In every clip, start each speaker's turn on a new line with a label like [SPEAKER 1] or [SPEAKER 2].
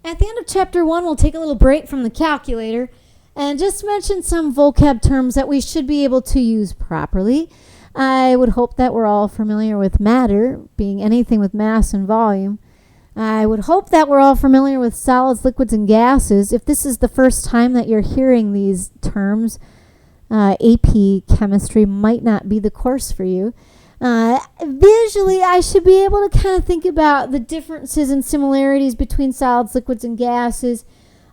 [SPEAKER 1] At the end of chapter 1, we'll take a little break from the calculator and just mention some vocab terms that we should be able to use properly. I would hope that we're all familiar with matter, being anything with mass and volume. I would hope that we're all familiar with solids, liquids, and gases. If this is the first time that you're hearing these terms, AP chemistry might not be the course for you. Visually, I should be able to kind of think about the differences and similarities between solids, liquids, and gases.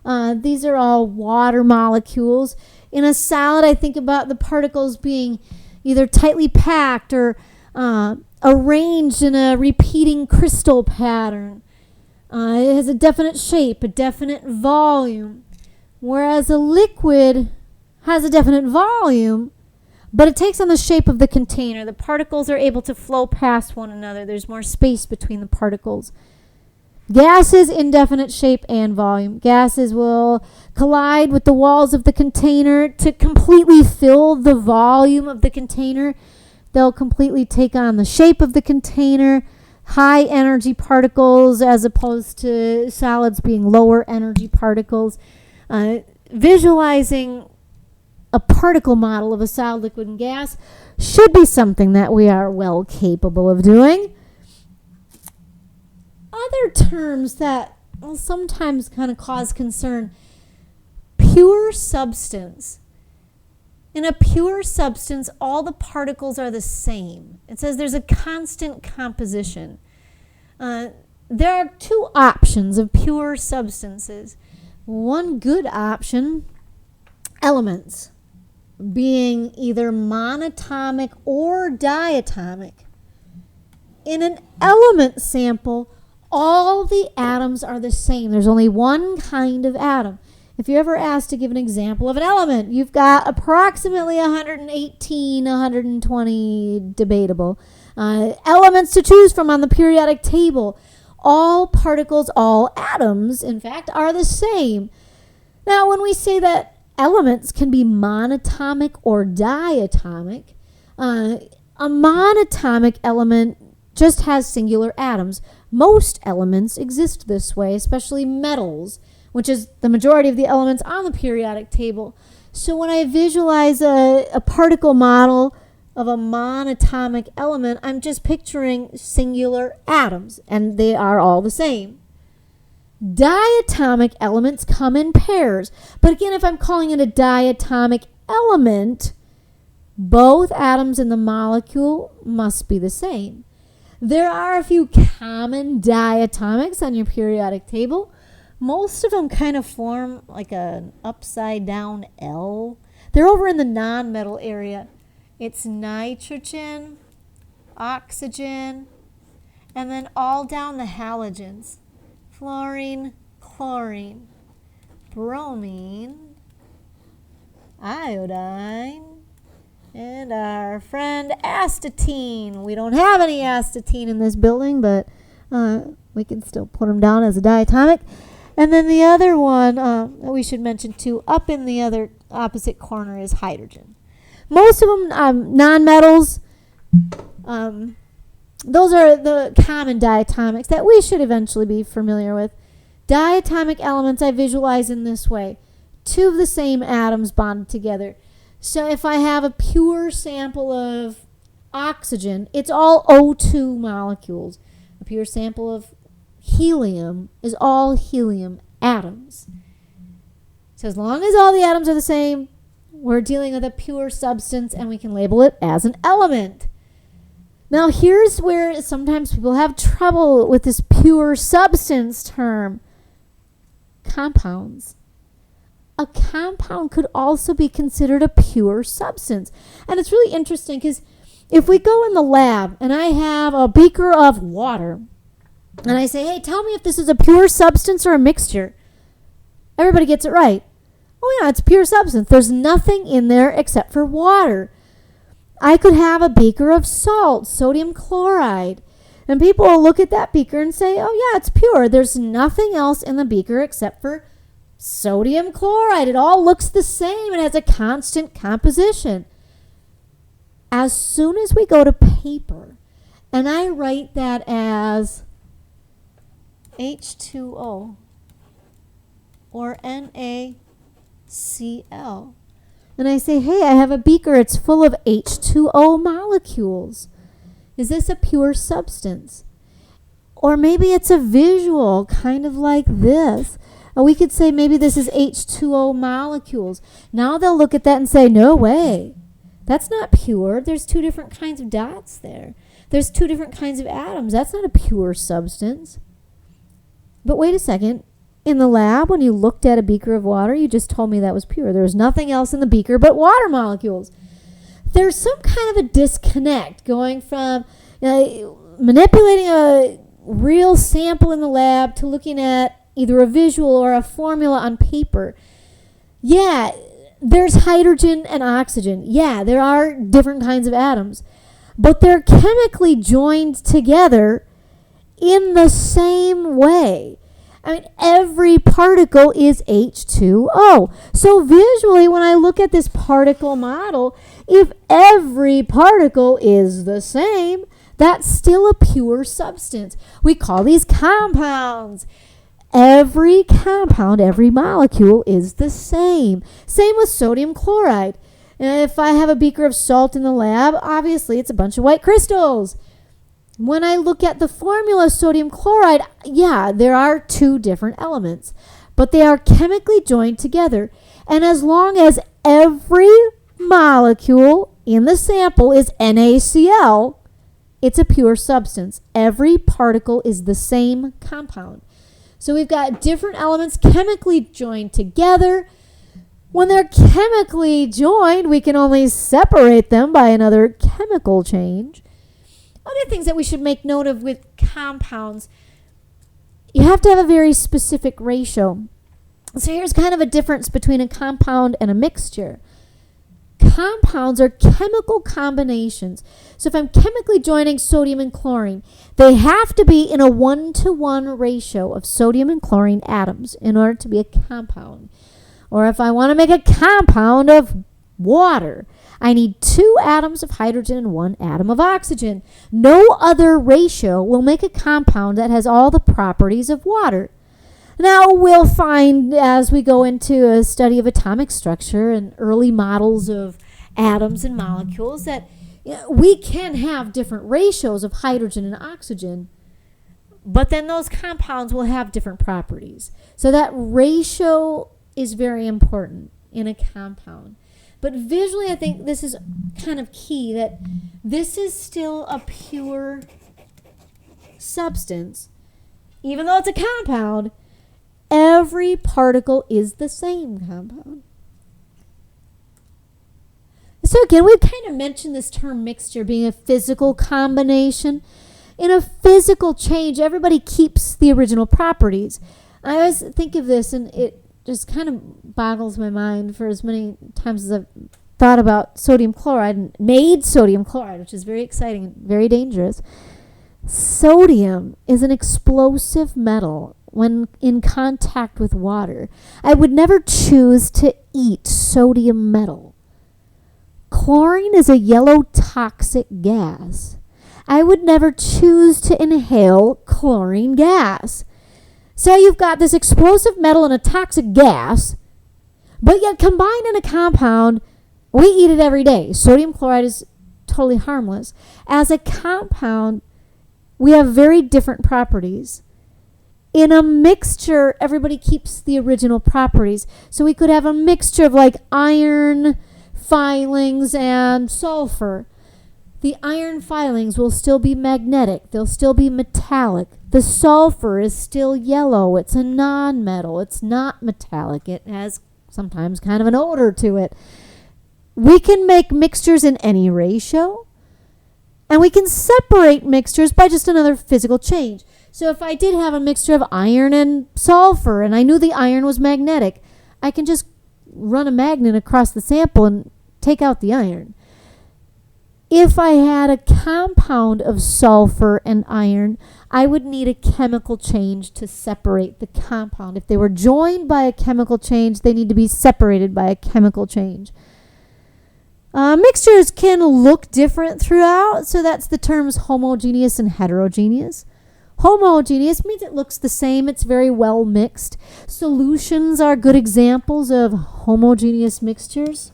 [SPEAKER 1] These are all water molecules. In a solid, I think about the particles being either tightly packed or arranged in a repeating crystal pattern. It has a definite shape, a definite volume, whereas a liquid has a definite volume, but it takes on the shape of the container. The particles are able to flow past one another. There's more space between the particles. Gases, indefinite shape and volume. Gases will collide with the walls of the container to completely fill the volume of the container. They'll completely take on the shape of the container. High energy particles as opposed to solids being lower energy particles. Visualizing a particle model of a solid, liquid, and gas should be something that we are well capable of doing. Other terms that will sometimes kind of cause concern. Pure substance. In a pure substance, all the particles are the same. It says there's a constant composition. There are two options of pure substances. One good option, elements, being either monatomic or diatomic. In an element sample, all the atoms are the same. There's only one kind of atom. If you're ever asked to give an example of an element, you've got approximately 118, 120 debatable elements to choose from on the periodic table. All particles, all atoms, in fact, are the same. Now, when we say that elements can be monatomic or diatomic, a monatomic element just has singular atoms. Most elements exist this way, especially metals, which is the majority of the elements on the periodic table. So when I visualize a particle model of a monatomic element, I'm just picturing singular atoms, and they are all the same. Diatomic elements come in pairs. But again, if I'm calling it a diatomic element, both atoms in the molecule must be the same. There are a few common diatomics on your periodic table. Most of them kind of form like an upside down L. They're over in the non-metal area. It's nitrogen, oxygen, and then all down the halogens. Fluorine, chlorine, bromine, iodine, and our friend astatine. We don't have any astatine in this building, but we can still put them down as a diatomic. And then the other one that we should mention too, up in the other opposite corner, is hydrogen. Most of them non-metals. Those are the common diatomics that we should eventually be familiar with. Diatomic elements I visualize in this way. Two of the same atoms bonded together. So if I have a pure sample of oxygen, it's all O2 molecules. A pure sample of helium is all helium atoms. So as long as all the atoms are the same, we're dealing with a pure substance and we can label it as an element. Now here's where sometimes people have trouble with this pure substance term. Compounds. A compound could also be considered a pure substance. And it's really interesting because if we go in the lab and I have a beaker of water and I say, hey, tell me if this is a pure substance or a mixture, everybody gets it right. Oh yeah, it's pure substance. There's nothing in there except for water. I could have a beaker of salt, sodium chloride, and people will look at that beaker and say, oh yeah, it's pure. There's nothing else in the beaker except for sodium chloride. It all looks the same. It has a constant composition. As soon as we go to paper and I write that as H2O, or NaCl. And I say, hey, I have a beaker. It's full of H2O molecules. Is this a pure substance? Or maybe it's a visual, kind of like this. Or we could say maybe this is H2O molecules. Now they'll look at that and say, no way. That's not pure. There's two different kinds of dots there. There's two different kinds of atoms. That's not a pure substance. But wait a second. In the lab, when you looked at a beaker of water, you just told me that was pure. There was nothing else in the beaker but water molecules. There's some kind of a disconnect going from manipulating a real sample in the lab to looking at either a visual or a formula on paper. Yeah, there's hydrogen and oxygen. Yeah, there are different kinds of atoms. But they're chemically joined together in the same way. I mean, every particle is H2O. So visually, when I look at this particle model, if every particle is the same, that's still a pure substance. We call these compounds. Every compound, every molecule is the same. Same with sodium chloride. And if I have a beaker of salt in the lab, obviously it's a bunch of white crystals. When I look at the formula sodium chloride, yeah, there are two different elements, but they are chemically joined together. And as long as every molecule in the sample is NaCl, it's a pure substance. Every particle is the same compound. So we've got different elements chemically joined together. When they're chemically joined, we can only separate them by another chemical change. Other things that we should make note of with compounds, you have to have a very specific ratio. So here's kind of a difference between a compound and a mixture. Compounds are chemical combinations. So if I'm chemically joining sodium and chlorine, they have to be in a 1-to-1 ratio of sodium and chlorine atoms in order to be a compound. Or if I want to make a compound of water, I need 2 atoms of hydrogen and 1 atom of oxygen. No other ratio will make a compound that has all the properties of water. Now, we'll find as we go into a study of atomic structure and early models of atoms and molecules that we can have different ratios of hydrogen and oxygen, but then those compounds will have different properties. So that ratio is very important in a compound. But visually, I think this is kind of key, that this is still a pure substance. Even though it's a compound, every particle is the same compound. So again, we've kind of mentioned this term mixture being a physical combination. In a physical change, everybody keeps the original properties. I always think of this, and it just kind of boggles my mind for as many times as I've thought about sodium chloride and made sodium chloride, which is very exciting and very dangerous. Sodium is an explosive metal when in contact with water. I would never choose to eat sodium metal. Chlorine is a yellow toxic gas. I would never choose to inhale chlorine gas. So you've got this explosive metal and a toxic gas, but yet combined in a compound, we eat it every day. Sodium chloride is totally harmless. As a compound, we have very different properties. In a mixture, everybody keeps the original properties. So we could have a mixture of like iron filings and sulfur. The iron filings will still be magnetic. They'll still be metallic. The sulfur is still yellow. It's a non-metal. It's not metallic. It has sometimes kind of an odor to it. We can make mixtures in any ratio, and we can separate mixtures by just another physical change. So if I did have a mixture of iron and sulfur, and I knew the iron was magnetic, I can just run a magnet across the sample and take out the iron. If I had a compound of sulfur and iron, I would need a chemical change to separate the compound. If they were joined by a chemical change, they need to be separated by a chemical change. Mixtures can look different throughout, so that's the terms homogeneous and heterogeneous. Homogeneous means it looks the same. It's very well mixed. Solutions are good examples of homogeneous mixtures.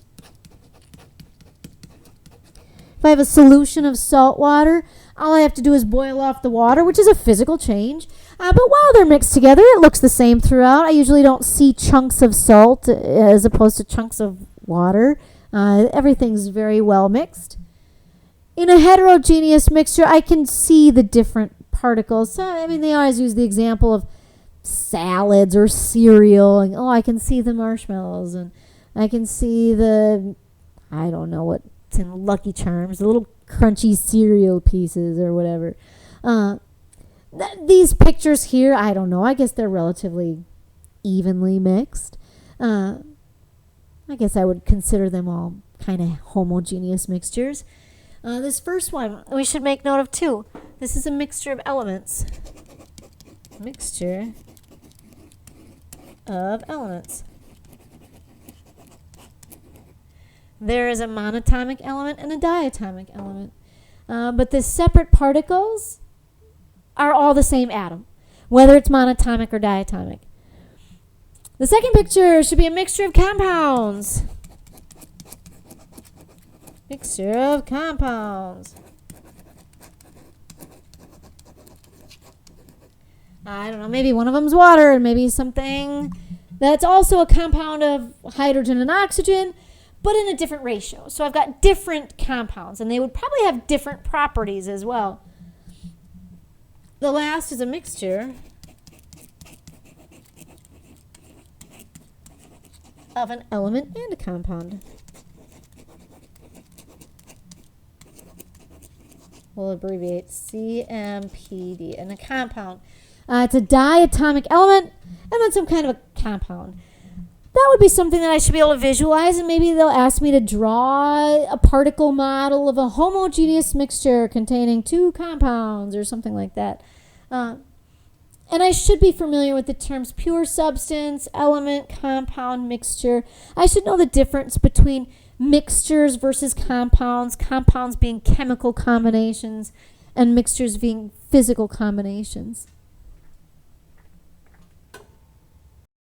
[SPEAKER 1] If I have a solution of salt water, all I have to do is boil off the water, which is a physical change. But while they're mixed together, it looks the same throughout. I usually don't see chunks of salt as opposed to chunks of water. Everything's very well mixed. In a heterogeneous mixture, I can see the different particles. So, I mean, they always use the example of salads or cereal. And, I can see the marshmallows, and I can see the, I don't know what's in Lucky Charms, the little crunchy cereal pieces or whatever. These pictures here, I don't know. I guess they're relatively evenly mixed. I guess I would consider them all kind of homogeneous mixtures. This first one, we should make note of too. This is a mixture of elements. Mixture of elements. There is a monatomic element and a diatomic element. But the separate particles are all the same atom, whether it's monatomic or diatomic. The second picture should be a mixture of compounds. Mixture of compounds. I don't know, maybe one of them's water and maybe something that's also a compound of hydrogen and oxygen, but in a different ratio. So I've got different compounds, and they would probably have different properties as well. The last is a mixture of an element and a compound. We'll abbreviate CMPD, and a compound. It's a diatomic element and then some kind of a compound. That would be something that I should be able to visualize, and maybe they'll ask me to draw a particle model of a homogeneous mixture containing two compounds or something like that. And I should be familiar with the terms pure substance, element, compound, mixture. I should know the difference between mixtures versus compounds being chemical combinations and mixtures being physical combinations.